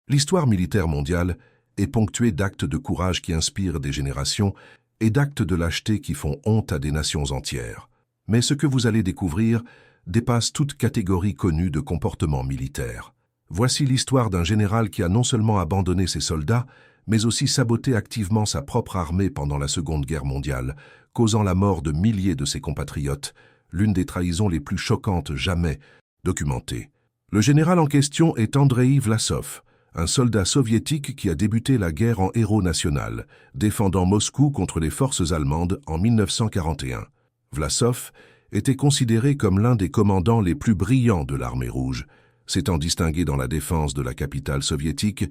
L'histoire militaire mondiale est ponctuée d'actes de courage qui inspirent des générations et d'actes de lâcheté qui font honte à des nations entières. Mais ce que vous allez découvrir dépasse toute catégorie connue de comportement militaire. Voici l'histoire d'un général qui a non seulement abandonné ses soldats, mais aussi saboté activement sa propre armée pendant la Seconde Guerre mondiale, causant la mort de milliers de ses compatriotes, l'une des trahisons les plus choquantes jamais documentées. Le général en question est Andreï Vlasov, un soldat soviétique qui a débuté la guerre en héros national, défendant Moscou contre les forces allemandes en 1941. Vlasov était considéré comme l'un des commandants les plus brillants de l'armée rouge, s'étant distingué dans la défense de la capitale soviétique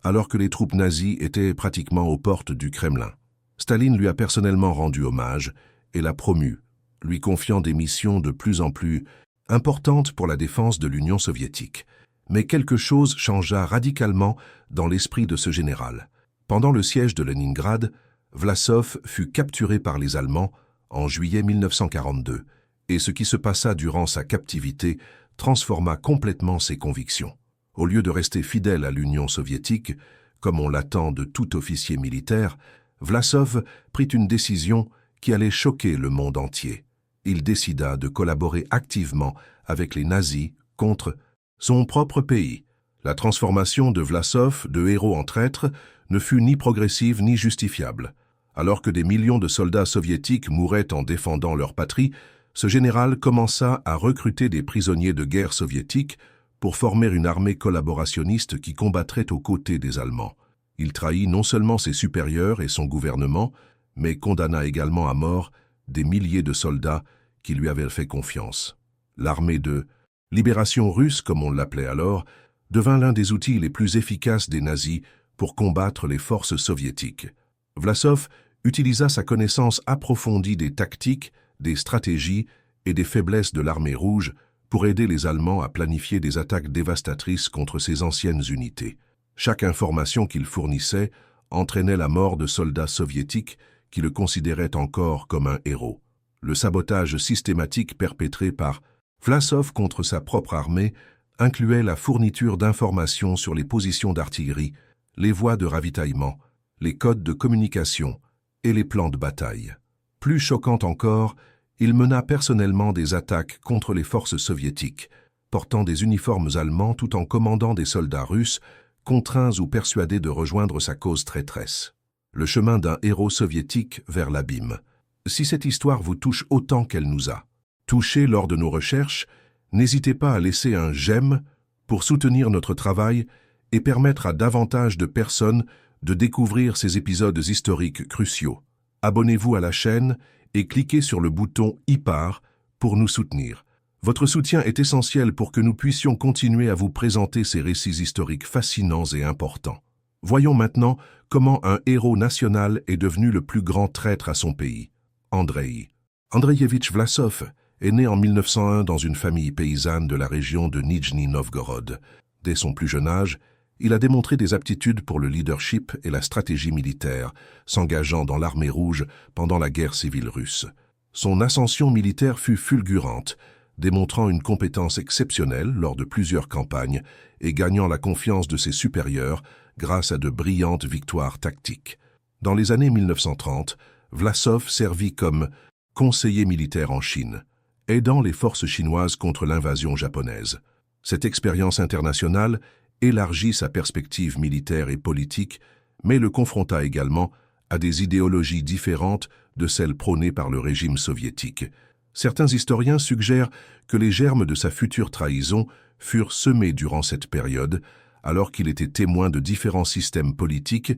alors que les troupes nazies étaient pratiquement aux portes du Kremlin. Staline lui a personnellement rendu hommage et l'a promu, lui confiant des missions de plus en plus importantes pour la défense de l'Union soviétique. Mais quelque chose changea radicalement dans l'esprit de ce général. Pendant le siège de Leningrad, Vlasov fut capturé par les Allemands en juillet 1942, et ce qui se passa durant sa captivité transforma complètement ses convictions. Au lieu de rester fidèle à l'Union soviétique, comme on l'attend de tout officier militaire, Vlasov prit une décision qui allait choquer le monde entier. Il décida de collaborer activement avec les nazis contre son propre pays. La transformation de Vlasov de héros en traître ne fut ni progressive ni justifiable. Alors que des millions de soldats soviétiques mouraient en défendant leur patrie, ce général commença à recruter des prisonniers de guerre soviétiques pour former une armée collaborationniste qui combattrait aux côtés des Allemands. Il trahit non seulement ses supérieurs et son gouvernement, mais condamna également à mort des milliers de soldats qui lui avaient fait confiance. L'armée de libération russe, comme on l'appelait alors, devint l'un des outils les plus efficaces des nazis pour combattre les forces soviétiques. Vlasov utilisa sa connaissance approfondie des tactiques, des stratégies et des faiblesses de l'armée rouge pour aider les Allemands à planifier des attaques dévastatrices contre ces anciennes unités. Chaque information qu'il fournissait entraînait la mort de soldats soviétiques qui le considéraient encore comme un héros. Le sabotage systématique perpétré par Vlasov contre sa propre armée incluait la fourniture d'informations sur les positions d'artillerie, les voies de ravitaillement, les codes de communication et les plans de bataille. Plus choquant encore, il mena personnellement des attaques contre les forces soviétiques, portant des uniformes allemands tout en commandant des soldats russes, contraints ou persuadés de rejoindre sa cause traîtresse. Le chemin d'un héros soviétique vers l'abîme. Si cette histoire vous touche autant qu'elle nous a touché lors de nos recherches, n'hésitez pas à laisser un j'aime pour soutenir notre travail et permettre à davantage de personnes de découvrir ces épisodes historiques cruciaux. Abonnez-vous à la chaîne et cliquez sur le bouton « I-Part » pour nous soutenir. Votre soutien est essentiel pour que nous puissions continuer à vous présenter ces récits historiques fascinants et importants. Voyons maintenant comment un héros national est devenu le plus grand traître à son pays. Andreï Andreïevitch Vlasov est né en 1901 dans une famille paysanne de la région de Nijni Novgorod. Dès son plus jeune âge, il a démontré des aptitudes pour le leadership et la stratégie militaire, s'engageant dans l'armée rouge pendant la guerre civile russe. Son ascension militaire fut fulgurante, démontrant une compétence exceptionnelle lors de plusieurs campagnes et gagnant la confiance de ses supérieurs grâce à de brillantes victoires tactiques. Dans les années 1930, Vlasov servit comme conseiller militaire en Chine, aidant les forces chinoises contre l'invasion japonaise. Cette expérience internationale élargit sa perspective militaire et politique, mais le confronta également à des idéologies différentes de celles prônées par le régime soviétique. Certains historiens suggèrent que les germes de sa future trahison furent semés durant cette période, alors qu'il était témoin de différents systèmes politiques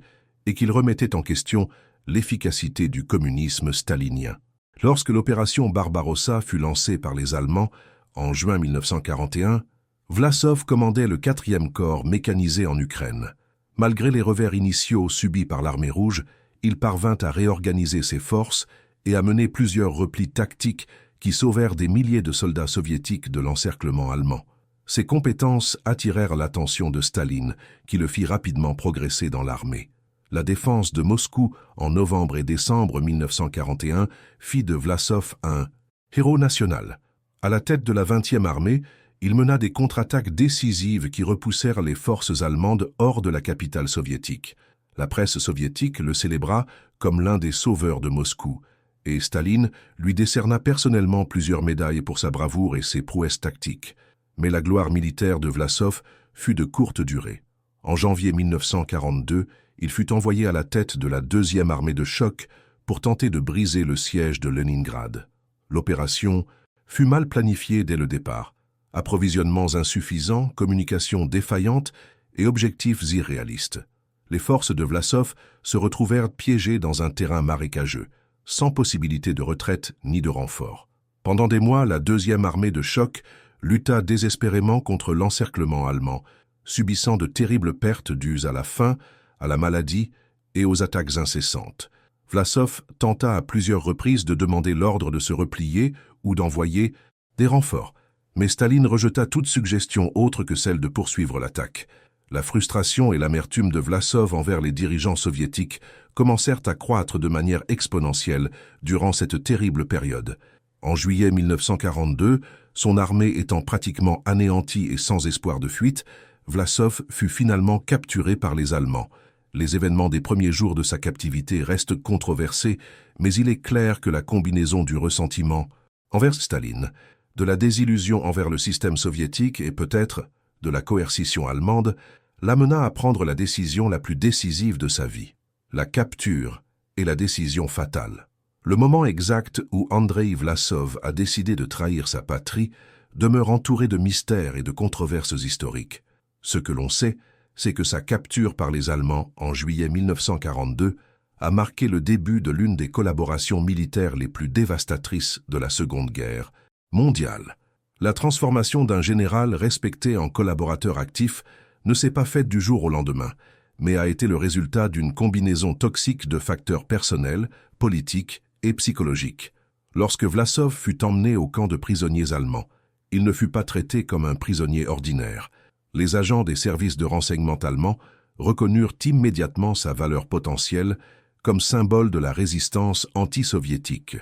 et qu'il remettait en question l'efficacité du communisme stalinien. Lorsque l'opération Barbarossa fut lancée par les Allemands en juin 1941, Vlasov commandait le 4e corps mécanisé en Ukraine. Malgré les revers initiaux subis par l'armée rouge, il parvint à réorganiser ses forces et à mener plusieurs replis tactiques qui sauvèrent des milliers de soldats soviétiques de l'encerclement allemand. Ses compétences attirèrent l'attention de Staline, qui le fit rapidement progresser dans l'armée. La défense de Moscou en novembre et décembre 1941 fit de Vlasov un héros national. À la tête de la 20e armée, Il mena des contre-attaques décisives qui repoussèrent les forces allemandes hors de la capitale soviétique. La presse soviétique le célébra comme l'un des sauveurs de Moscou, et Staline lui décerna personnellement plusieurs médailles pour sa bravoure et ses prouesses tactiques. Mais la gloire militaire de Vlasov fut de courte durée. En janvier 1942, il fut envoyé à la tête de la 2e armée de choc pour tenter de briser le siège de Leningrad. L'opération fut mal planifiée dès le départ. Approvisionnements insuffisants, communications défaillantes et objectifs irréalistes. Les forces de Vlasov se retrouvèrent piégées dans un terrain marécageux, sans possibilité de retraite ni de renfort. Pendant des mois, la 2e armée de choc lutta désespérément contre l'encerclement allemand, subissant de terribles pertes dues à la faim, à la maladie et aux attaques incessantes. Vlasov tenta à plusieurs reprises de demander l'ordre de se replier ou d'envoyer des renforts, mais Staline rejeta toute suggestion autre que celle de poursuivre l'attaque. La frustration et l'amertume de Vlasov envers les dirigeants soviétiques commencèrent à croître de manière exponentielle durant cette terrible période. En juillet 1942, son armée étant pratiquement anéantie et sans espoir de fuite, Vlasov fut finalement capturé par les Allemands. Les événements des premiers jours de sa captivité restent controversés, mais il est clair que la combinaison du ressentiment envers Staline, de la désillusion envers le système soviétique et peut-être de la coercition allemande l'amena à prendre la décision la plus décisive de sa vie. La capture est la décision fatale. Le moment exact où Andreï Vlasov a décidé de trahir sa patrie demeure entouré de mystères et de controverses historiques. Ce que l'on sait, c'est que sa capture par les Allemands en juillet 1942 a marqué le début de l'une des collaborations militaires les plus dévastatrices de la Seconde Guerre mondiale. La transformation d'un général respecté en collaborateur actif ne s'est pas faite du jour au lendemain, mais a été le résultat d'une combinaison toxique de facteurs personnels, politiques et psychologiques. Lorsque Vlasov fut emmené au camp de prisonniers allemands, il ne fut pas traité comme un prisonnier ordinaire. Les agents des services de renseignement allemands reconnurent immédiatement sa valeur potentielle comme symbole de la résistance anti-soviétique.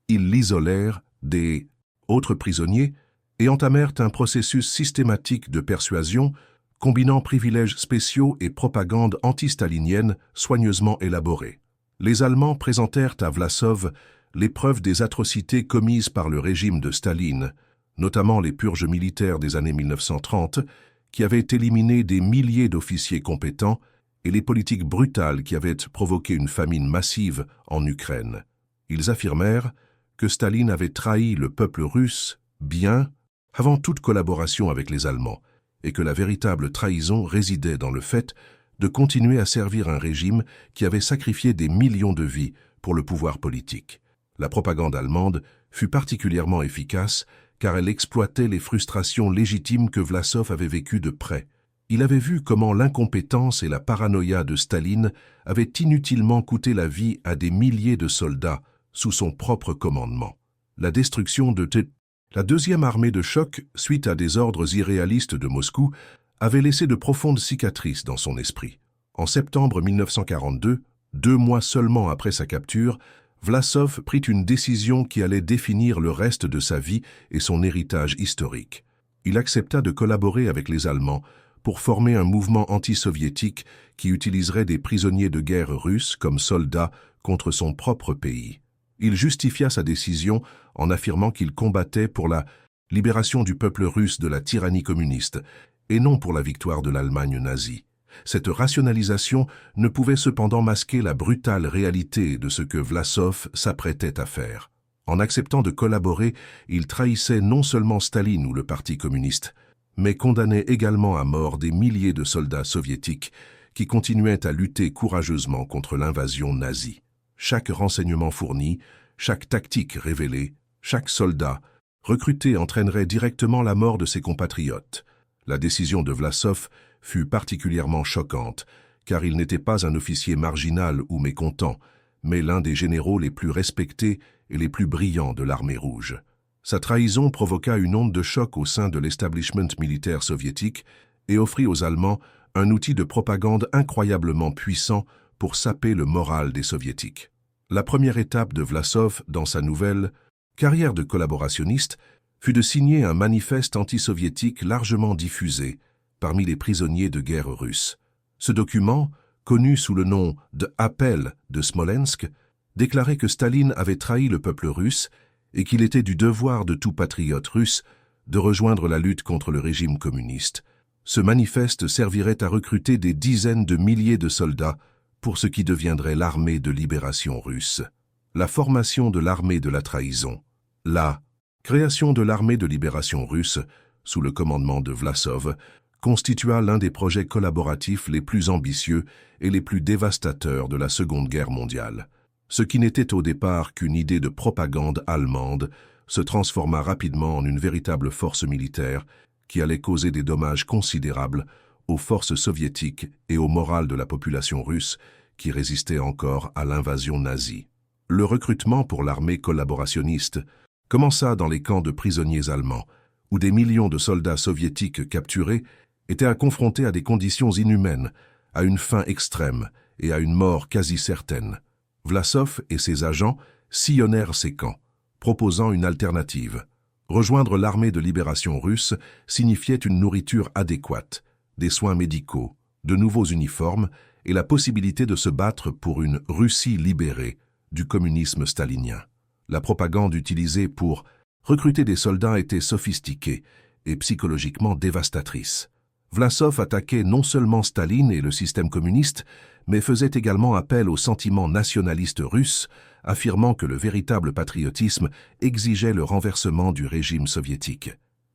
Ils l'isolèrent des autres prisonniers et entamèrent un processus systématique de persuasion combinant privilèges spéciaux et propagande anti-stalinienne soigneusement élaborée. Les Allemands présentèrent à Vlasov les preuves des atrocités commises par le régime de Staline, notamment les purges militaires des années 1930, qui avaient éliminé des milliers d'officiers compétents, et les politiques brutales qui avaient provoqué une famine massive en Ukraine. Ils affirmèrent que Staline avait trahi le peuple russe bien avant toute collaboration avec les Allemands, et que la véritable trahison résidait dans le fait de continuer à servir un régime qui avait sacrifié des millions de vies pour le pouvoir politique. La propagande allemande fut particulièrement efficace car elle exploitait les frustrations légitimes que Vlasov avait vécues de près. Il avait vu comment l'incompétence et la paranoïa de Staline avaient inutilement coûté la vie à des milliers de soldats sous son propre commandement. La destruction de la 2e armée de choc, suite à des ordres irréalistes de Moscou, avait laissé de profondes cicatrices dans son esprit. En septembre 1942, 2 mois seulement après sa capture, Vlasov prit une décision qui allait définir le reste de sa vie et son héritage historique. Il accepta de collaborer avec les Allemands pour former un mouvement anti-soviétique qui utiliserait des prisonniers de guerre russes comme soldats contre son propre pays. Il justifia sa décision en affirmant qu'il combattait pour la libération du peuple russe de la tyrannie communiste et non pour la victoire de l'Allemagne nazie. Cette rationalisation ne pouvait cependant masquer la brutale réalité de ce que Vlasov s'apprêtait à faire. En acceptant de collaborer, il trahissait non seulement Staline ou le Parti communiste, mais condamnait également à mort des milliers de soldats soviétiques qui continuaient à lutter courageusement contre l'invasion nazie. Chaque renseignement fourni, chaque tactique révélée, chaque soldat recruté entraînerait directement la mort de ses compatriotes. La décision de Vlasov fut particulièrement choquante, car il n'était pas un officier marginal ou mécontent, mais l'un des généraux les plus respectés et les plus brillants de l'armée rouge. Sa trahison provoqua une onde de choc au sein de l'establishment militaire soviétique et offrit aux Allemands un outil de propagande incroyablement puissant pour saper le moral des Soviétiques. La première étape de Vlasov dans sa nouvelle carrière de collaborationniste fut de signer un manifeste anti-soviétique largement diffusé parmi les prisonniers de guerre russes. Ce document, connu sous le nom de « Appel de Smolensk », déclarait que Staline avait trahi le peuple russe et qu'il était du devoir de tout patriote russe de rejoindre la lutte contre le régime communiste. Ce manifeste servirait à recruter des dizaines de milliers de soldats pour ce qui deviendrait l'armée de libération russe. La formation de l'armée de la trahison. La création de l'armée de libération russe, sous le commandement de Vlasov, constitua l'un des projets collaboratifs les plus ambitieux et les plus dévastateurs de la Seconde Guerre mondiale. Ce qui n'était au départ qu'une idée de propagande allemande se transforma rapidement en une véritable force militaire qui allait causer des dommages considérables aux forces soviétiques et au moral de la population russe qui résistait encore à l'invasion nazie. Le recrutement pour l'armée collaborationniste commença dans les camps de prisonniers allemands, où des millions de soldats soviétiques capturés étaient confrontés à des conditions inhumaines, à une faim extrême et à une mort quasi certaine. Vlasov et ses agents sillonnèrent ces camps, proposant une alternative. Rejoindre l'armée de libération russe signifiait une nourriture adéquate, des soins médicaux, de nouveaux uniformes et la possibilité de se battre pour une Russie libérée du communisme stalinien. La propagande utilisée pour recruter des soldats était sophistiquée et psychologiquement dévastatrice. Vlasov attaquait non seulement Staline et le système communiste, mais faisait également appel au sentiment nationaliste russe, affirmant que le véritable patriotisme exigeait le renversement du régime soviétique.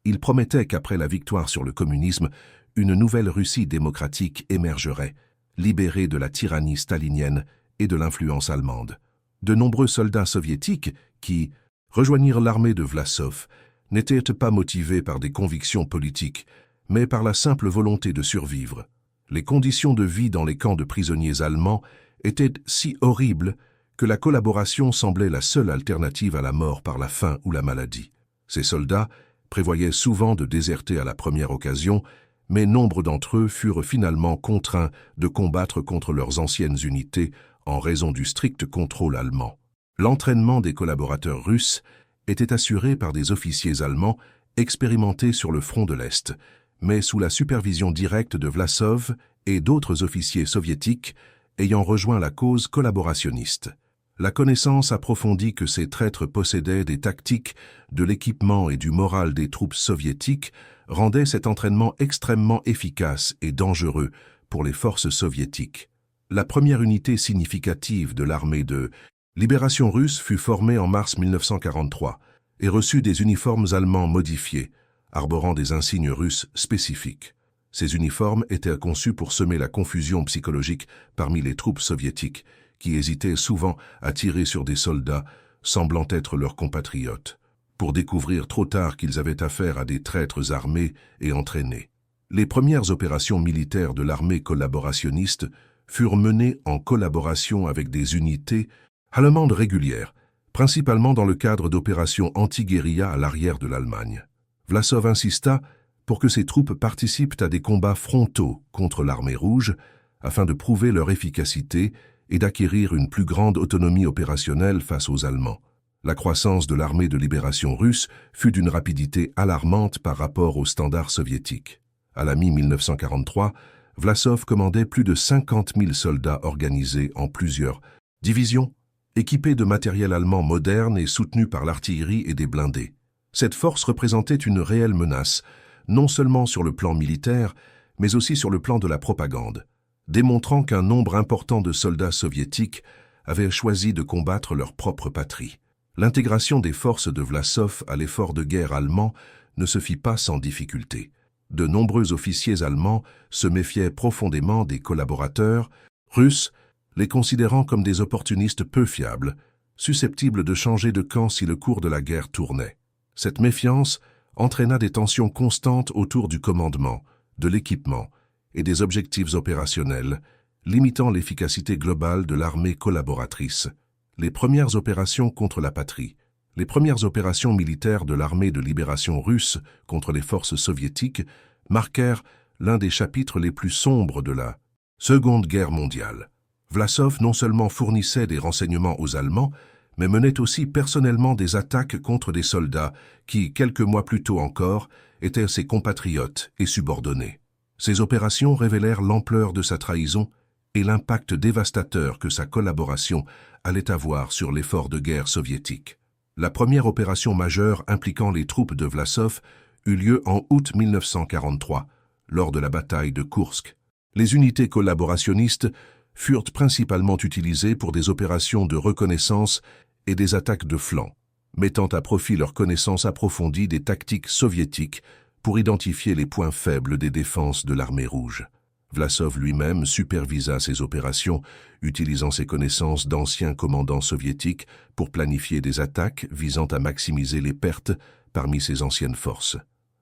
Il promettait qu'après la victoire sur le communisme, une nouvelle Russie démocratique émergerait, libérée de la tyrannie stalinienne et de l'influence allemande. De nombreux soldats soviétiques qui rejoignirent l'armée de Vlasov n'étaient pas motivés par des convictions politiques, mais par la simple volonté de survivre. Les conditions de vie dans les camps de prisonniers allemands étaient si horribles que la collaboration semblait la seule alternative à la mort par la faim ou la maladie. Ces soldats prévoyaient souvent de déserter à la première occasion, mais nombre d'entre eux furent finalement contraints de combattre contre leurs anciennes unités en raison du strict contrôle allemand. L'entraînement des collaborateurs russes était assuré par des officiers allemands expérimentés sur le front de l'Est, mais sous la supervision directe de Vlasov et d'autres officiers soviétiques ayant rejoint la cause collaborationniste. La connaissance approfondie que ces traîtres possédaient des tactiques, de l'équipement et du moral des troupes soviétiques rendait cet entraînement extrêmement efficace et dangereux pour les forces soviétiques. La première unité significative de l'armée de libération russe fut formée en mars 1943 et reçut des uniformes allemands modifiés, arborant des insignes russes spécifiques. Ces uniformes étaient conçus pour semer la confusion psychologique parmi les troupes soviétiques, qui hésitaient souvent à tirer sur des soldats semblant être leurs compatriotes, pour découvrir trop tard qu'ils avaient affaire à des traîtres armés et entraînés. Les premières opérations militaires de l'armée collaborationniste furent menées en collaboration avec des unités allemandes régulières, principalement dans le cadre d'opérations anti-guérilla à l'arrière de l'Allemagne. Vlasov insista pour que ces troupes participent à des combats frontaux contre l'armée rouge afin de prouver leur efficacité et d'acquérir une plus grande autonomie opérationnelle face aux Allemands. La croissance de l'armée de libération russe fut d'une rapidité alarmante par rapport aux standards soviétiques. À la mi-1943, Vlasov commandait plus de 50 000 soldats organisés en plusieurs divisions, équipés de matériel allemand moderne et soutenus par l'artillerie et des blindés. Cette force représentait une réelle menace, non seulement sur le plan militaire, mais aussi sur le plan de la propagande, démontrant qu'un nombre important de soldats soviétiques avaient choisi de combattre leur propre patrie. L'intégration des forces de Vlasov à l'effort de guerre allemand ne se fit pas sans difficulté. De nombreux officiers allemands se méfiaient profondément des collaborateurs russes, les considérant comme des opportunistes peu fiables, susceptibles de changer de camp si le cours de la guerre tournait. Cette méfiance entraîna des tensions constantes autour du commandement, de l'équipement et des objectifs opérationnels, limitant l'efficacité globale de l'armée collaboratrice. Les premières opérations contre la patrie, les premières opérations militaires de l'armée de libération russe contre les forces soviétiques marquèrent l'un des chapitres les plus sombres de la Seconde Guerre mondiale. Vlasov non seulement fournissait des renseignements aux Allemands, mais menait aussi personnellement des attaques contre des soldats qui, quelques mois plus tôt encore, étaient ses compatriotes et subordonnés. Ces opérations révélèrent l'ampleur de sa trahison et l'impact dévastateur que sa collaboration allait avoir sur l'effort de guerre soviétique. La première opération majeure impliquant les troupes de Vlasov eut lieu en août 1943, lors de la bataille de Koursk. Les unités collaborationnistes furent principalement utilisées pour des opérations de reconnaissance et des attaques de flanc, mettant à profit leur connaissance approfondie des tactiques soviétiques pour identifier les points faibles des défenses de l'armée rouge. Vlasov lui-même supervisa ces opérations, utilisant ses connaissances d'anciens commandants soviétiques pour planifier des attaques visant à maximiser les pertes parmi ses anciennes forces.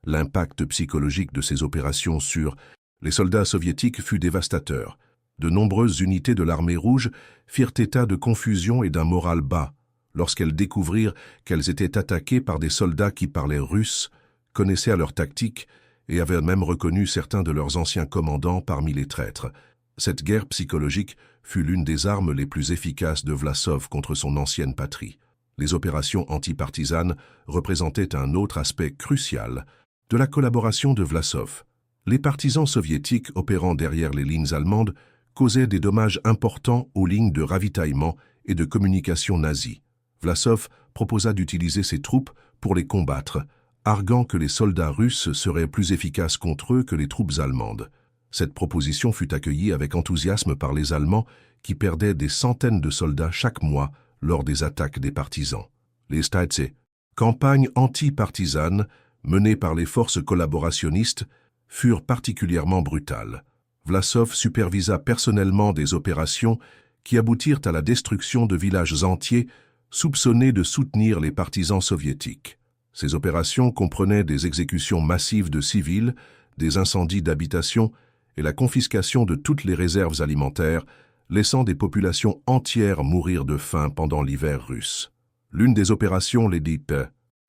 L'impact psychologique de ces opérations sur les soldats soviétiques fut dévastateur. De nombreuses unités de l'armée rouge firent état de confusion et d'un moral bas lorsqu'elles découvrirent qu'elles étaient attaquées par des soldats qui parlaient russe, connaissaient leur tactique et avaient même reconnu certains de leurs anciens commandants parmi les traîtres. Cette guerre psychologique fut l'une des armes les plus efficaces de Vlasov contre son ancienne patrie. Les opérations antipartisanes représentaient un autre aspect crucial de la collaboration de Vlasov. Les partisans soviétiques opérant derrière les lignes allemandes causaient des dommages importants aux lignes de ravitaillement et de communication nazies. Vlasov proposa d'utiliser ses troupes pour les combattre, arguant que les soldats russes seraient plus efficaces contre eux que les troupes allemandes. Cette proposition fut accueillie avec enthousiasme par les Allemands qui perdaient des centaines de soldats chaque mois lors des attaques des partisans. Les Stütze, campagnes anti-partisanes menées par les forces collaborationnistes, furent particulièrement brutales. Vlasov supervisa personnellement des opérations qui aboutirent à la destruction de villages entiers soupçonnés de soutenir les partisans soviétiques. Ces opérations comprenaient des exécutions massives de civils, des incendies d'habitations et la confiscation de toutes les réserves alimentaires, laissant des populations entières mourir de faim pendant l'hiver russe. L'une des opérations les dites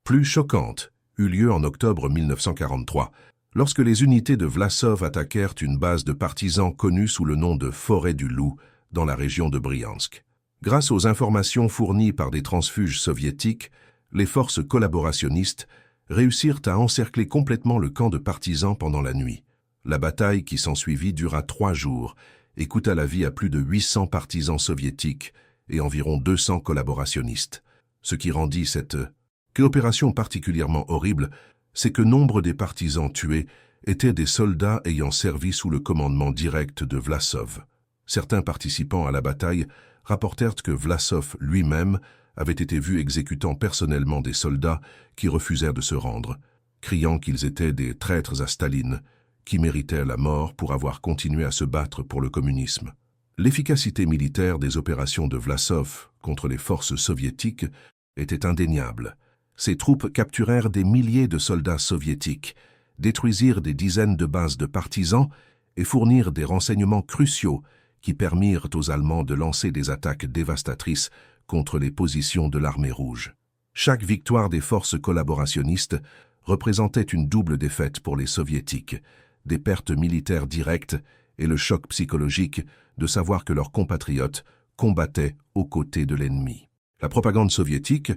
plus choquantes eut lieu en octobre 1943, lorsque les unités de Vlasov attaquèrent une base de partisans connue sous le nom de Forêt du Loup dans la région de Briansk. Grâce aux informations fournies par des transfuges soviétiques, les forces collaborationnistes réussirent à encercler complètement le camp de partisans pendant la nuit. La bataille qui s'ensuivit dura 3 jours et coûta la vie à plus de 800 partisans soviétiques et environ 200 collaborationnistes. Ce qui rendit cette opération particulièrement horrible, c'est que nombre des partisans tués étaient des soldats ayant servi sous le commandement direct de Vlasov. Certains participants à la bataille rapportèrent que Vlasov lui-même avait été vu exécutant personnellement des soldats qui refusèrent de se rendre, criant qu'ils étaient des traîtres à Staline, qui méritaient la mort pour avoir continué à se battre pour le communisme. L'efficacité militaire des opérations de Vlasov contre les forces soviétiques était indéniable. Ses troupes capturèrent des milliers de soldats soviétiques, détruisirent des dizaines de bases de partisans et fournirent des renseignements cruciaux qui permirent aux Allemands de lancer des attaques dévastatrices contre les positions de l'armée rouge. Chaque victoire des forces collaborationnistes représentait une double défaite pour les soviétiques, des pertes militaires directes et le choc psychologique de savoir que leurs compatriotes combattaient aux côtés de l'ennemi. La propagande soviétique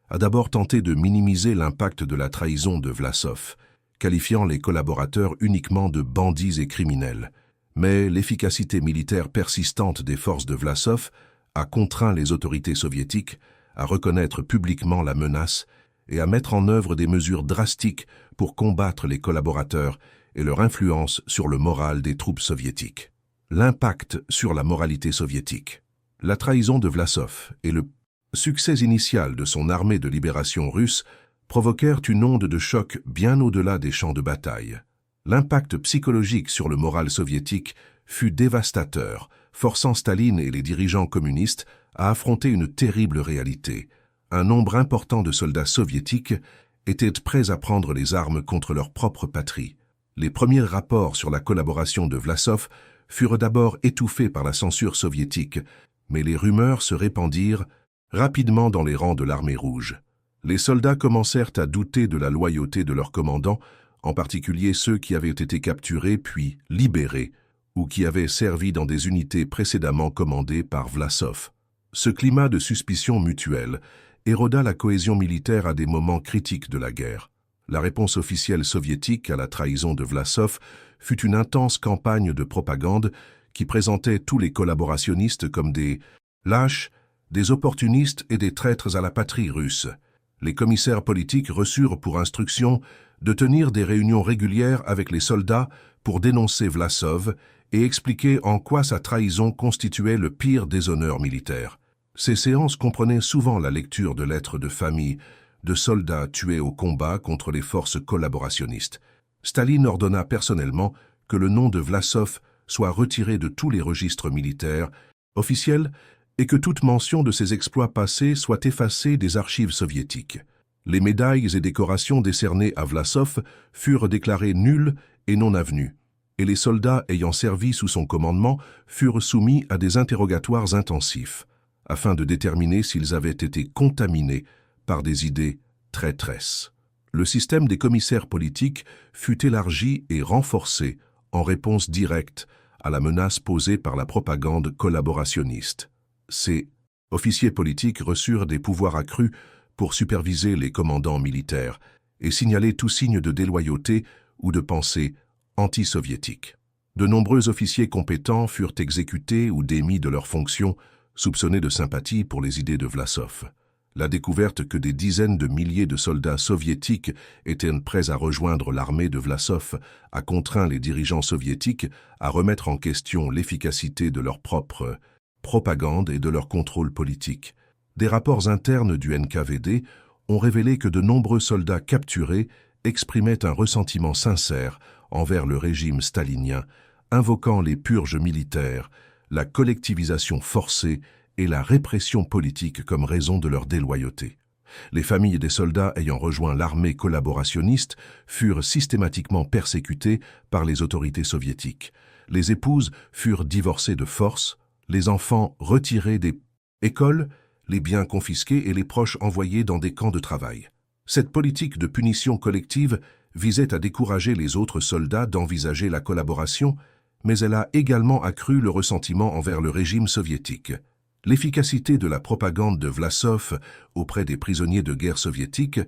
a d'abord tenté de minimiser l'impact de la trahison de Vlasov, qualifiant les collaborateurs uniquement de bandits et criminels. Mais l'efficacité militaire persistante des forces de Vlasov a contraint les autorités soviétiques à reconnaître publiquement la menace et à mettre en œuvre des mesures drastiques pour combattre les collaborateurs et leur influence sur le moral des troupes soviétiques. L'impact sur la moralité soviétique. La trahison de Vlasov et le succès initial de son armée de libération russe provoquèrent une onde de choc bien au-delà des champs de bataille. L'impact psychologique sur le moral soviétique fut dévastateur, forçant Staline et les dirigeants communistes à affronter une terrible réalité. Un nombre important de soldats soviétiques étaient prêts à prendre les armes contre leur propre patrie. Les premiers rapports sur la collaboration de Vlasov furent d'abord étouffés par la censure soviétique, mais les rumeurs se répandirent rapidement dans les rangs de l'armée rouge. Les soldats commencèrent à douter de la loyauté de leurs commandants, en particulier ceux qui avaient été capturés puis libérés ou qui avaient servi dans des unités précédemment commandées par Vlasov. Ce climat de suspicion mutuelle éroda la cohésion militaire à des moments critiques de la guerre. La réponse officielle soviétique à la trahison de Vlasov fut une intense campagne de propagande qui présentait tous les collaborationnistes comme des lâches, des opportunistes et des traîtres à la patrie russe. Les commissaires politiques reçurent pour instruction de tenir des réunions régulières avec les soldats pour dénoncer Vlasov et expliquer en quoi sa trahison constituait le pire déshonneur militaire. Ces séances comprenaient souvent la lecture de lettres de famille de soldats tués au combat contre les forces collaborationnistes. Staline ordonna personnellement que le nom de Vlasov soit retiré de tous les registres militaires officiels et que toute mention de ses exploits passés soit effacée des archives soviétiques. Les médailles et décorations décernées à Vlasov furent déclarées nulles et non avenues, et les soldats ayant servi sous son commandement furent soumis à des interrogatoires intensifs, afin de déterminer s'ils avaient été contaminés par des idées traîtresses. Le système des commissaires politiques fut élargi et renforcé en réponse directe à la menace posée par la propagande collaborationniste. Ces officiers politiques reçurent des pouvoirs accrus pour superviser les commandants militaires et signaler tout signe de déloyauté ou de pensée anti-soviétique. De nombreux officiers compétents furent exécutés ou démis de leurs fonctions, soupçonnés de sympathie pour les idées de Vlasov. La découverte que des dizaines de milliers de soldats soviétiques étaient prêts à rejoindre l'armée de Vlasov a contraint les dirigeants soviétiques à remettre en question l'efficacité de leur propre propagande et de leur contrôle politique. Des rapports internes du NKVD ont révélé que de nombreux soldats capturés exprimaient un ressentiment sincère envers le régime stalinien, invoquant les purges militaires, la collectivisation forcée et la répression politique comme raison de leur déloyauté. Les familles des soldats ayant rejoint l'armée collaborationniste furent systématiquement persécutées par les autorités soviétiques. Les épouses furent divorcées de force, les enfants retirés des écoles, les biens confisqués et les proches envoyés dans des camps de travail. Cette politique de punition collective visait à décourager les autres soldats d'envisager la collaboration, mais elle a également accru le ressentiment envers le régime soviétique. L'efficacité de la propagande de Vlasov auprès des prisonniers de guerre soviétiques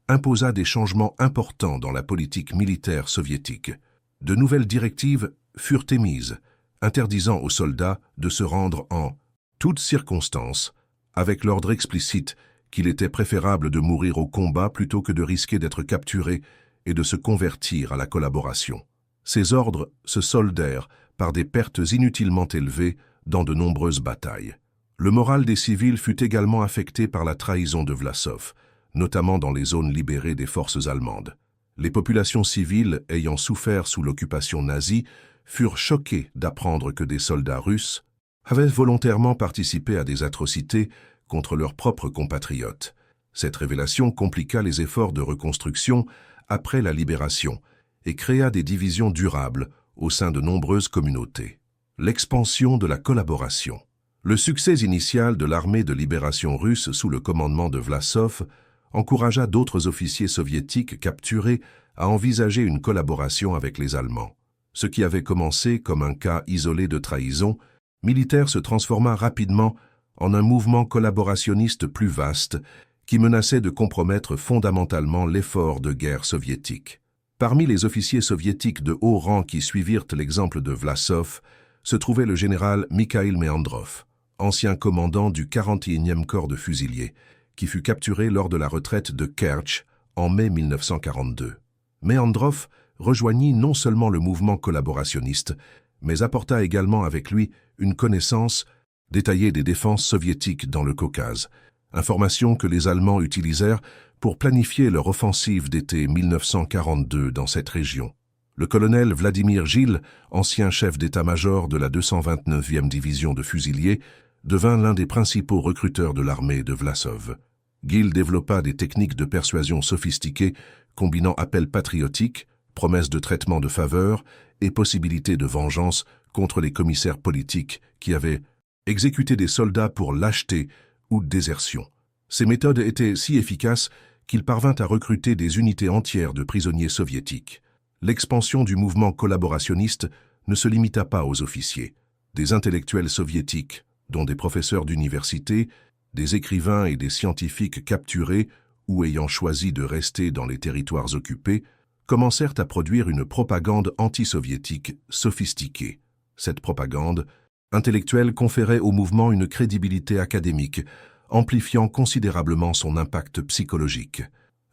imposa des changements importants dans la politique militaire soviétique. De nouvelles directives furent émises, interdisant aux soldats de se rendre en toutes circonstances, avec l'ordre explicite qu'il était préférable de mourir au combat plutôt que de risquer d'être capturé et de se convertir à la collaboration. Ces ordres se soldèrent par des pertes inutilement élevées dans de nombreuses batailles. Le moral des civils fut également affecté par la trahison de Vlasov, notamment dans les zones libérées des forces allemandes. Les populations civiles ayant souffert sous l'occupation nazie furent choquées d'apprendre que des soldats russes avaient volontairement participé à des atrocités contre leurs propres compatriotes. Cette révélation compliqua les efforts de reconstruction après la libération et créa des divisions durables au sein de nombreuses communautés. L'expansion de la collaboration. Le succès initial de l'armée de libération russe sous le commandement de Vlasov encouragea d'autres officiers soviétiques capturés à envisager une collaboration avec les Allemands. Ce qui avait commencé comme un cas isolé de trahison militaire se transforma rapidement en un mouvement collaborationniste plus vaste qui menaçait de compromettre fondamentalement l'effort de guerre soviétique. Parmi les officiers soviétiques de haut rang qui suivirent l'exemple de Vlasov se trouvait le général Mikhail Meandrov, ancien commandant du 41e corps de fusiliers, qui fut capturé lors de la retraite de Kertch en mai 1942. Meandrov rejoignit non seulement le mouvement collaborationniste, mais apporta également avec lui une connaissance détaillée des défenses soviétiques dans le Caucase, information que les Allemands utilisèrent pour planifier leur offensive d'été 1942 dans cette région. Le colonel Vladimir Gil, ancien chef d'état-major de la 229e division de fusiliers, devint l'un des principaux recruteurs de l'armée de Vlasov. Gil développa des techniques de persuasion sophistiquées combinant appels patriotiques, promesses de traitement de faveur et possibilités de vengeance contre les commissaires politiques qui avaient exécuté des soldats pour lâcheté ou désertion. Ces méthodes étaient si efficaces qu'il parvint à recruter des unités entières de prisonniers soviétiques. L'expansion du mouvement collaborationniste ne se limita pas aux officiers. Des intellectuels soviétiques, dont des professeurs d'université, des écrivains et des scientifiques capturés ou ayant choisi de rester dans les territoires occupés, commencèrent à produire une propagande anti-soviétique sophistiquée. Cette propagande intellectuelle conférait au mouvement une crédibilité académique, amplifiant considérablement son impact psychologique.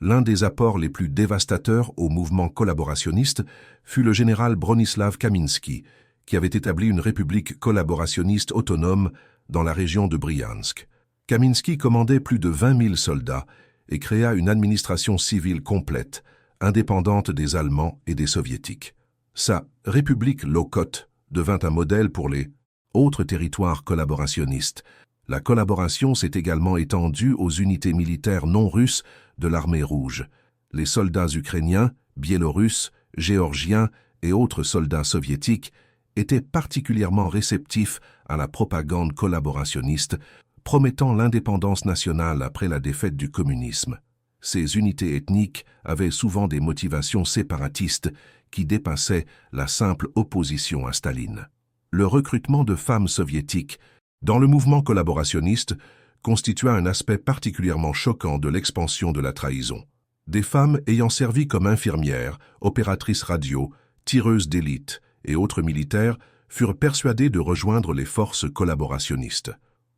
L'un des apports les plus dévastateurs au mouvement collaborationniste fut le général Bronislaw Kaminski, qui avait établi une république collaborationniste autonome dans la région de Briansk. Kaminski commandait plus de 20 000 soldats et créa une administration civile complète, indépendante des Allemands et des Soviétiques. Sa république low-cost devint un modèle pour les autres territoires collaborationnistes. La collaboration s'est également étendue aux unités militaires non russes de l'armée rouge. Les soldats ukrainiens, biélorusses, géorgiens et autres soldats soviétiques étaient particulièrement réceptifs à la propagande collaborationniste, promettant l'indépendance nationale après la défaite du communisme. Ces unités ethniques avaient souvent des motivations séparatistes qui dépassaient la simple opposition à Staline. Le recrutement de femmes soviétiques dans le mouvement collaborationniste constitua un aspect particulièrement choquant de l'expansion de la trahison. Des femmes ayant servi comme infirmières, opératrices radio, tireuses d'élite et autres militaires furent persuadées de rejoindre les forces collaborationnistes.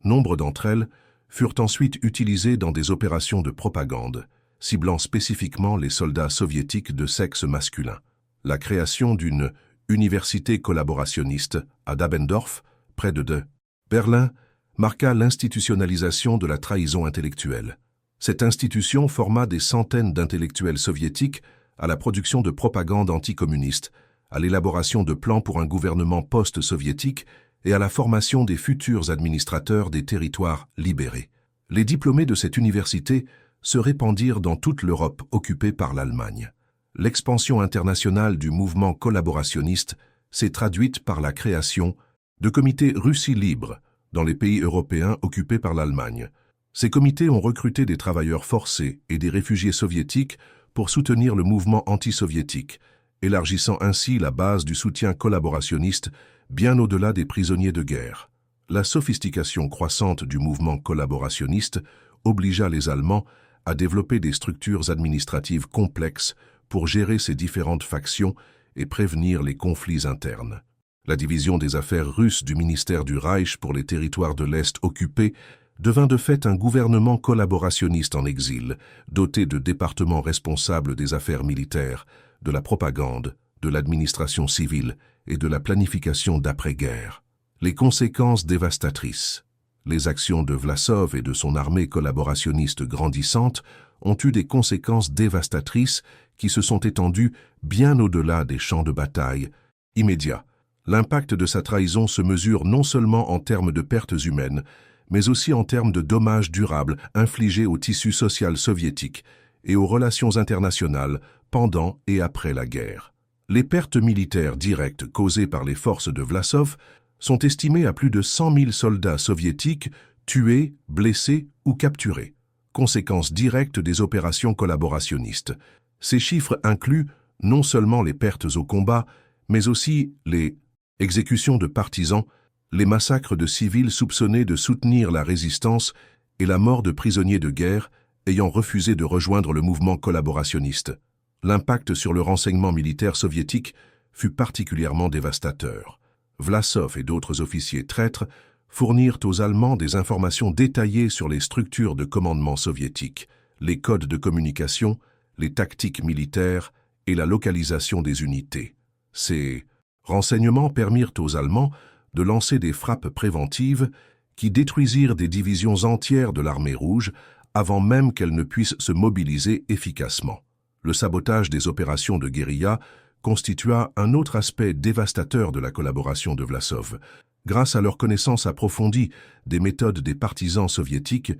Nombre d'entre elles furent ensuite utilisées dans des opérations de propagande, ciblant spécifiquement les soldats soviétiques de sexe masculin. La création d'une université collaborationniste à Dabendorf, près de Berlin, marqua l'institutionnalisation de la trahison intellectuelle. Cette institution forma des centaines d'intellectuels soviétiques à la production de propagande anticommuniste, à l'élaboration de plans pour un gouvernement post-soviétique et à la formation des futurs administrateurs des territoires libérés. Les diplômés de cette université se répandirent dans toute l'Europe occupée par l'Allemagne. L'expansion internationale du mouvement collaborationniste s'est traduite par la création de comités Russie libre dans les pays européens occupés par l'Allemagne. Ces comités ont recruté des travailleurs forcés et des réfugiés soviétiques pour soutenir le mouvement anti-soviétique, élargissant ainsi la base du soutien collaborationniste bien au-delà des prisonniers de guerre. La sophistication croissante du mouvement collaborationniste obligea les Allemands à développer des structures administratives complexes pour gérer ces différentes factions et prévenir les conflits internes. La division des affaires russes du ministère du Reich pour les territoires de l'Est occupés devint de fait un gouvernement collaborationniste en exil, doté de départements responsables des affaires militaires, de la propagande, de l'administration civile et de la planification d'après-guerre. Les conséquences dévastatrices. Les actions de Vlasov et de son armée collaborationniste grandissante ont eu des conséquences dévastatrices qui se sont étendues bien au-delà des champs de bataille immédiats. L'impact de sa trahison se mesure non seulement en termes de pertes humaines, mais aussi en termes de dommages durables infligés au tissu social soviétique et aux relations internationales pendant et après la guerre. Les pertes militaires directes causées par les forces de Vlasov sont estimées à plus de 100 000 soldats soviétiques tués, blessés ou capturés, conséquence directe des opérations collaborationnistes. Ces chiffres incluent non seulement les pertes au combat, mais aussi les exécutions de partisans, les massacres de civils soupçonnés de soutenir la résistance et la mort de prisonniers de guerre ayant refusé de rejoindre le mouvement collaborationniste. L'impact sur le renseignement militaire soviétique fut particulièrement dévastateur. Vlasov et d'autres officiers traîtres fournirent aux Allemands des informations détaillées sur les structures de commandement soviétiques, les codes de communication, les tactiques militaires et la localisation des unités. Ces renseignements permirent aux Allemands de lancer des frappes préventives qui détruisirent des divisions entières de l'armée rouge avant même qu'elles ne puissent se mobiliser efficacement. Le sabotage des opérations de guérilla constitua un autre aspect dévastateur de la collaboration de Vlasov. Grâce à leur connaissance approfondie des méthodes des partisans soviétiques,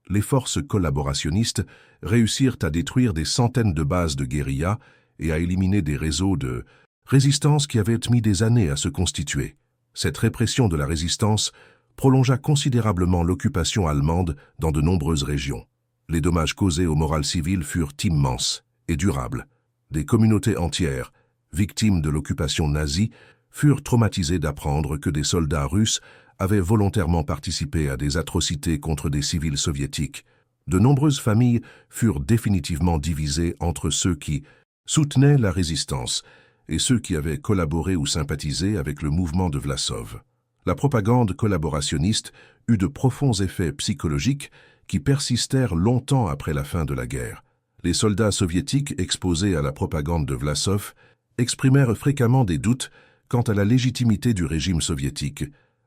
les forces collaborationnistes réussirent à détruire des centaines de bases de guérilla et à éliminer des réseaux de résistance qui avaient mis des années à se constituer. Cette répression de la résistance prolongea considérablement l'occupation allemande dans de nombreuses régions. Les dommages causés au moral civil furent immenses et durables. Des communautés entières, victimes de l'occupation nazie, furent traumatisées d'apprendre que des soldats russes avaient volontairement participé à des atrocités contre des civils soviétiques. De nombreuses familles furent définitivement divisées entre ceux qui soutenaient la résistance et ceux qui avaient collaboré ou sympathisé avec le mouvement de Vlasov. La propagande collaborationniste eut de profonds effets psychologiques qui persistèrent longtemps après la fin de la guerre. Les soldats soviétiques exposés à la propagande de Vlasov exprimèrent fréquemment des doutes quant à la légitimité du régime soviétique,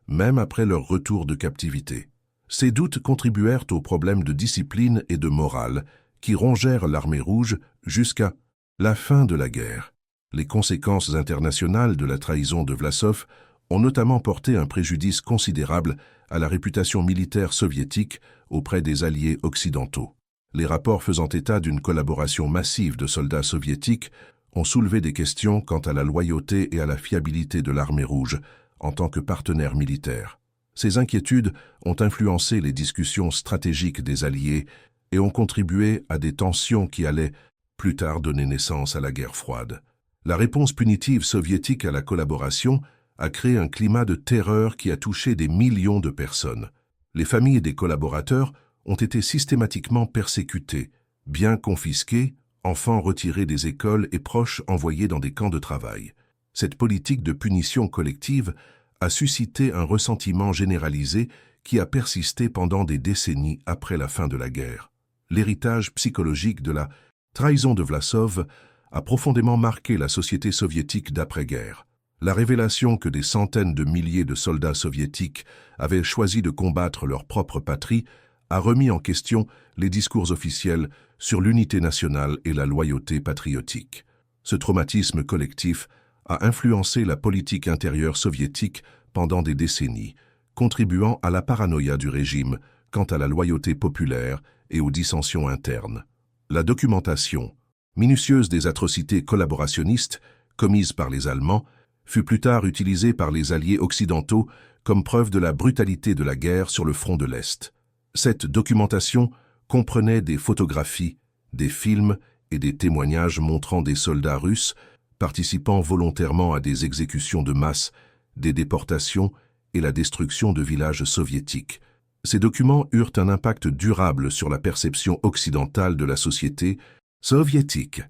même après leur retour de captivité. Ces doutes contribuèrent aux problèmes de discipline et de morale qui rongèrent l'armée rouge jusqu'à la fin de la guerre. Les conséquences internationales de la trahison de Vlasov ont notamment porté un préjudice considérable à la réputation militaire soviétique auprès des alliés occidentaux. Les rapports faisant état d'une collaboration massive de soldats soviétiques ont soulevé des questions quant à la loyauté et à la fiabilité de l'armée rouge en tant que partenaire militaire. Ces inquiétudes ont influencé les discussions stratégiques des alliés et ont contribué à des tensions qui allaient plus tard donner naissance à la guerre froide. La réponse punitive soviétique à la collaboration a créé un climat de terreur qui a touché des millions de personnes. Les familles des collaborateurs ont été systématiquement persécutées, biens confisqués, enfants retirés des écoles et proches envoyés dans des camps de travail. Cette politique de punition collective a suscité un ressentiment généralisé qui a persisté pendant des décennies après la fin de la guerre. L'héritage psychologique de la trahison de Vlasov a profondément marqué la société soviétique d'après-guerre. La révélation que des centaines de milliers de soldats soviétiques avaient choisi de combattre leur propre patrie a remis en question les discours officiels sur l'unité nationale et la loyauté patriotique. Ce traumatisme collectif a influencé la politique intérieure soviétique pendant des décennies, contribuant à la paranoïa du régime quant à la loyauté populaire et aux dissensions internes. La documentation minutieuse des atrocités collaborationnistes commises par les Allemands fut plus tard utilisée par les alliés occidentaux comme preuve de la brutalité de la guerre sur le front de l'Est. Cette documentation comprenait des photographies, des films et des témoignages montrant des soldats russes participant volontairement à des exécutions de masse, des déportations et la destruction de villages soviétiques. Ces documents eurent un impact durable sur la perception occidentale de la société soviétique.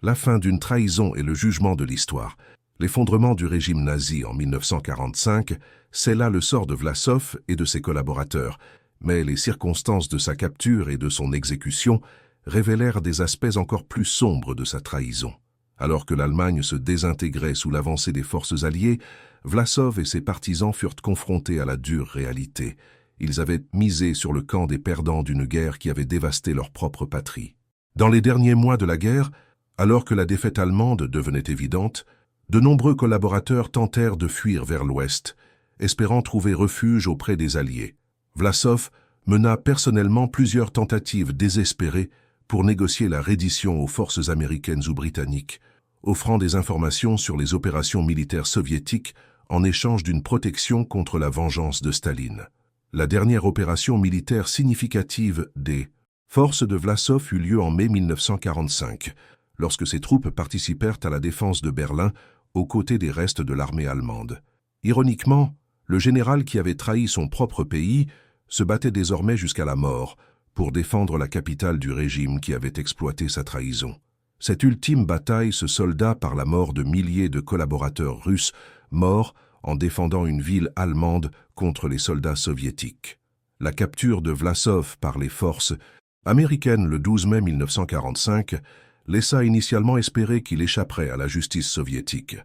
La fin d'une trahison et le jugement de l'histoire. L'effondrement du régime nazi en 1945 scella le sort de Vlasov et de ses collaborateurs, mais les circonstances de sa capture et de son exécution révélèrent des aspects encore plus sombres de sa trahison. Alors que l'Allemagne se désintégrait sous l'avancée des forces alliées, Vlasov et ses partisans furent confrontés à la dure réalité. Ils avaient misé sur le camp des perdants d'une guerre qui avait dévasté leur propre patrie. Dans les derniers mois de la guerre, alors que la défaite allemande devenait évidente, de nombreux collaborateurs tentèrent de fuir vers l'ouest, espérant trouver refuge auprès des alliés. Vlasov mena personnellement plusieurs tentatives désespérées pour négocier la reddition aux forces américaines ou britanniques, offrant des informations sur les opérations militaires soviétiques en échange d'une protection contre la vengeance de Staline. La dernière opération militaire significative des forces de Vlasov eut lieu en mai 1945, lorsque ses troupes participèrent à la défense de Berlin aux côtés des restes de l'armée allemande. Ironiquement, le général qui avait trahi son propre pays se battait désormais jusqu'à la mort pour défendre la capitale du régime qui avait exploité sa trahison. Cette ultime bataille se solda par la mort de milliers de collaborateurs russes morts en défendant une ville allemande contre les soldats soviétiques. La capture de Vlasov par les forces américaines le 12 mai 1945 laissa initialement espérer qu'il échapperait à la justice soviétique.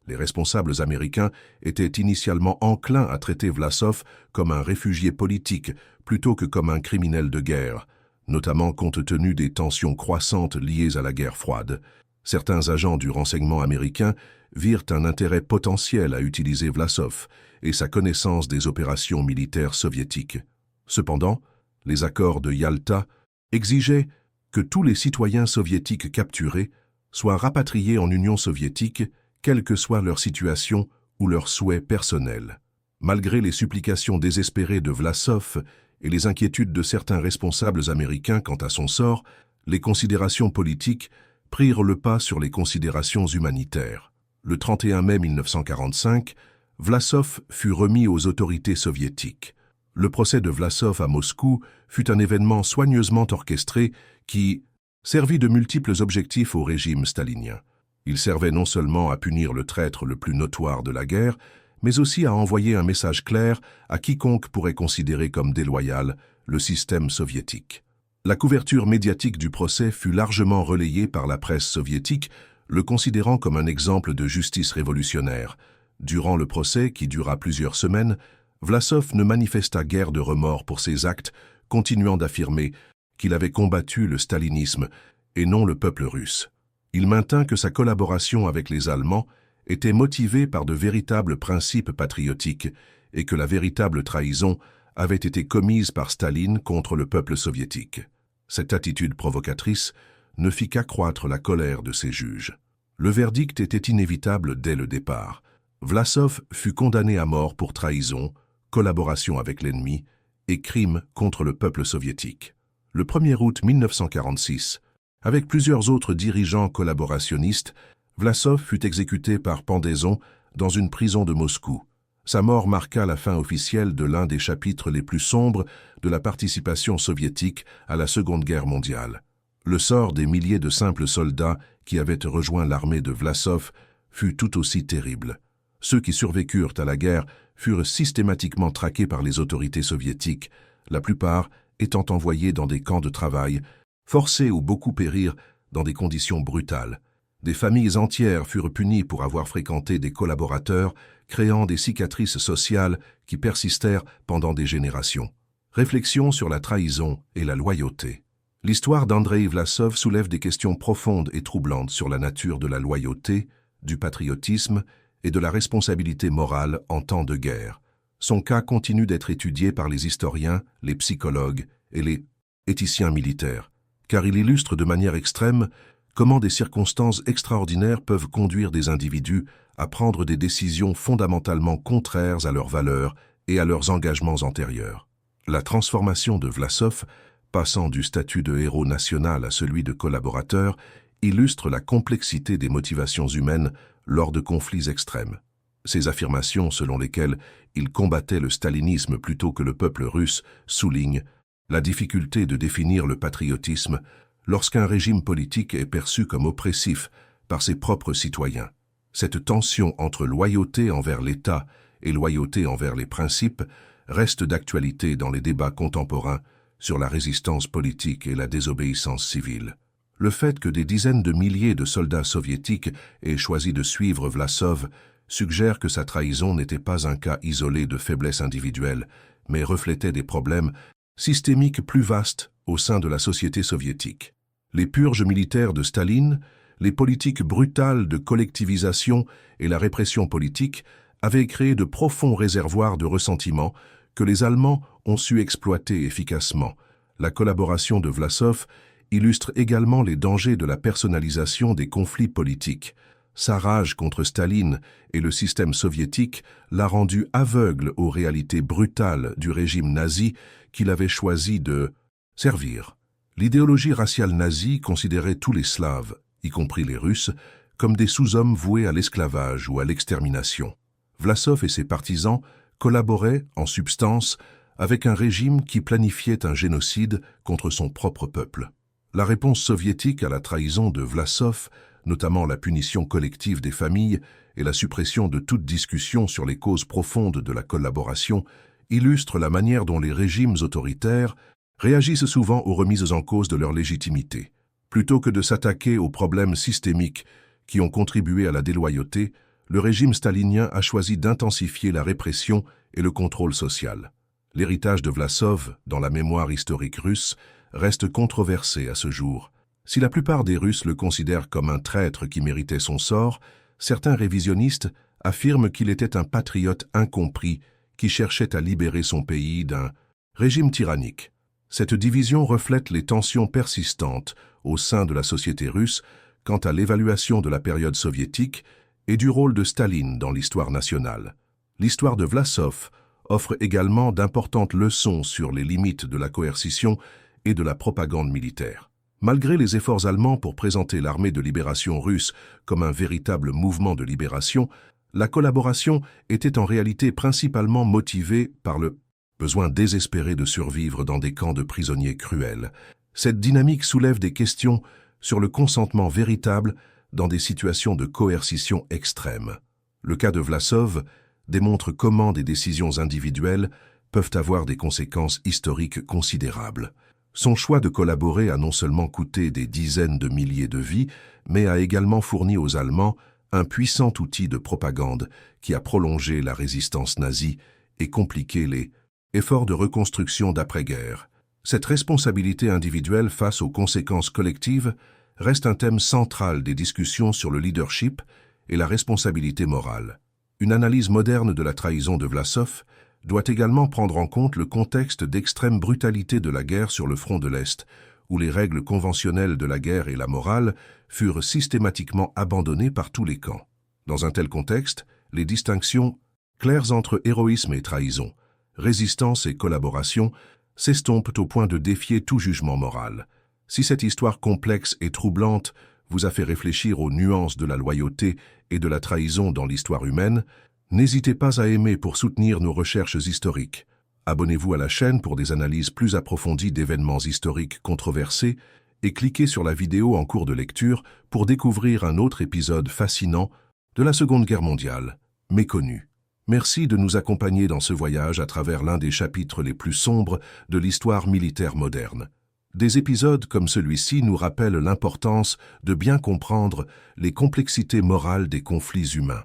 Les responsables américains étaient initialement enclins à traiter Vlasov comme un réfugié politique plutôt que comme un criminel de guerre, notamment compte tenu des tensions croissantes liées à la guerre froide. Certains agents du renseignement américain virent un intérêt potentiel à utiliser Vlasov et sa connaissance des opérations militaires soviétiques. Cependant, les accords de Yalta exigeaient que tous les citoyens soviétiques capturés soient rapatriés en Union soviétique, quelle que soit leur situation ou leurs souhaits personnels. Malgré les supplications désespérées de Vlasov et les inquiétudes de certains responsables américains quant à son sort, les considérations politiques prirent le pas sur les considérations humanitaires. Le 31 mai 1945, Vlasov fut remis aux autorités soviétiques. Le procès de Vlasov à Moscou fut un événement soigneusement orchestré qui servit de multiples objectifs au régime stalinien. Il servait non seulement à punir le traître le plus notoire de la guerre, mais aussi à envoyer un message clair à quiconque pourrait considérer comme déloyal le système soviétique. La couverture médiatique du procès fut largement relayée par la presse soviétique, le considérant comme un exemple de justice révolutionnaire. Durant le procès, qui dura plusieurs semaines, Vlasov ne manifesta guère de remords pour ses actes, continuant d'affirmer qu'il avait combattu le stalinisme et non le peuple russe. Il maintint que sa collaboration avec les Allemands était motivée par de véritables principes patriotiques et que la véritable trahison avait été commise par Staline contre le peuple soviétique. Cette attitude provocatrice ne fit qu'accroître la colère de ses juges. Le verdict était inévitable dès le départ. Vlasov fut condamné à mort pour trahison, collaboration avec l'ennemi et crime contre le peuple soviétique. Le 1er août 1946, avec plusieurs autres dirigeants collaborationnistes, Vlasov fut exécuté par pendaison dans une prison de Moscou. Sa mort marqua la fin officielle de l'un des chapitres les plus sombres de la participation soviétique à la Seconde Guerre mondiale. Le sort des milliers de simples soldats qui avaient rejoint l'armée de Vlasov fut tout aussi terrible. Ceux qui survécurent à la guerre furent systématiquement traqués par les autorités soviétiques, la plupart étant envoyés dans des camps de travail, forcés ou beaucoup périrent dans des conditions brutales. Des familles entières furent punies pour avoir fréquenté des collaborateurs, créant des cicatrices sociales qui persistèrent pendant des générations. Réflexion sur la trahison et la loyauté. L'histoire d'Andreï Vlasov soulève des questions profondes et troublantes sur la nature de la loyauté, du patriotisme et de la responsabilité morale en temps de guerre. Son cas continue d'être étudié par les historiens, les psychologues et les éthiciens militaires, car il illustre de manière extrême comment des circonstances extraordinaires peuvent conduire des individus à prendre des décisions fondamentalement contraires à leurs valeurs et à leurs engagements antérieurs. La transformation de Vlasov, passant du statut de héros national à celui de collaborateur, illustre la complexité des motivations humaines lors de conflits extrêmes. Ces affirmations selon lesquelles il combattait le stalinisme plutôt que le peuple russe soulignent la difficulté de définir le patriotisme lorsqu'un régime politique est perçu comme oppressif par ses propres citoyens. Cette tension entre loyauté envers l'État et loyauté envers les principes reste d'actualité dans les débats contemporains sur la résistance politique et la désobéissance civile. Le fait que des dizaines de milliers de soldats soviétiques aient choisi de suivre Vlasov suggère que sa trahison n'était pas un cas isolé de faiblesse individuelle, mais reflétait des problèmes systémiques plus vastes au sein de la société soviétique. Les purges militaires de Staline, les politiques brutales de collectivisation et la répression politique avaient créé de profonds réservoirs de ressentiment que les Allemands ont su exploiter efficacement. La collaboration de Vlasov illustre également les dangers de la personnalisation des conflits politiques. Sa rage contre Staline et le système soviétique l'a rendu aveugle aux réalités brutales du régime nazi qu'il avait choisi de servir. L'idéologie raciale nazie considérait tous les Slaves, y compris les Russes, comme des sous-hommes voués à l'esclavage ou à l'extermination. Vlasov et ses partisans collaboraient, en substance, avec un régime qui planifiait un génocide contre son propre peuple. La réponse soviétique à la trahison de Vlasov, notamment la punition collective des familles et la suppression de toute discussion sur les causes profondes de la collaboration, illustre la manière dont les régimes autoritaires réagissent souvent aux remises en cause de leur légitimité. Plutôt que de s'attaquer aux problèmes systémiques qui ont contribué à la déloyauté, le régime stalinien a choisi d'intensifier la répression et le contrôle social. L'héritage de Vlasov, dans la mémoire historique russe, reste controversé à ce jour. Si la plupart des Russes le considèrent comme un traître qui méritait son sort, certains révisionnistes affirment qu'il était un patriote incompris qui cherchait à libérer son pays d'un régime tyrannique. Cette division reflète les tensions persistantes au sein de la société russe quant à l'évaluation de la période soviétique et du rôle de Staline dans l'histoire nationale. L'histoire de Vlasov offre également d'importantes leçons sur les limites de la coercition et de la propagande militaire. Malgré les efforts allemands pour présenter l'armée de libération russe comme un véritable mouvement de libération, La collaboration était en réalité principalement motivée par le besoin désespéré de survivre dans des camps de prisonniers cruels. Cette dynamique soulève des questions sur le consentement véritable dans des situations de coercition extrême. Le cas de Vlasov démontre comment des décisions individuelles peuvent avoir des conséquences historiques considérables. Son choix de collaborer a non seulement coûté des dizaines de milliers de vies, mais a également fourni aux Allemands un puissant outil de propagande qui a prolongé la résistance nazie et compliqué les efforts de reconstruction d'après-guerre. Cette responsabilité individuelle face aux conséquences collectives reste un thème central des discussions sur le leadership et la responsabilité morale. Une analyse moderne de la trahison de Vlasov doit également prendre en compte le contexte d'extrême brutalité de la guerre sur le front de l'Est, où les règles conventionnelles de la guerre et la morale furent systématiquement abandonnées par tous les camps. Dans un tel contexte, les distinctions claires entre héroïsme et trahison, résistance et collaboration s'estompent au point de défier tout jugement moral. Si cette histoire complexe et troublante vous a fait réfléchir aux nuances de la loyauté et de la trahison dans l'histoire humaine, n'hésitez pas à aimer pour soutenir nos recherches historiques. Abonnez-vous à la chaîne pour des analyses plus approfondies d'événements historiques controversés et cliquez sur la vidéo en cours de lecture pour découvrir un autre épisode fascinant de la Seconde Guerre mondiale, méconnu. Merci de nous accompagner dans ce voyage à travers l'un des chapitres les plus sombres de l'histoire militaire moderne. Des épisodes comme celui-ci nous rappellent l'importance de bien comprendre les complexités morales des conflits humains.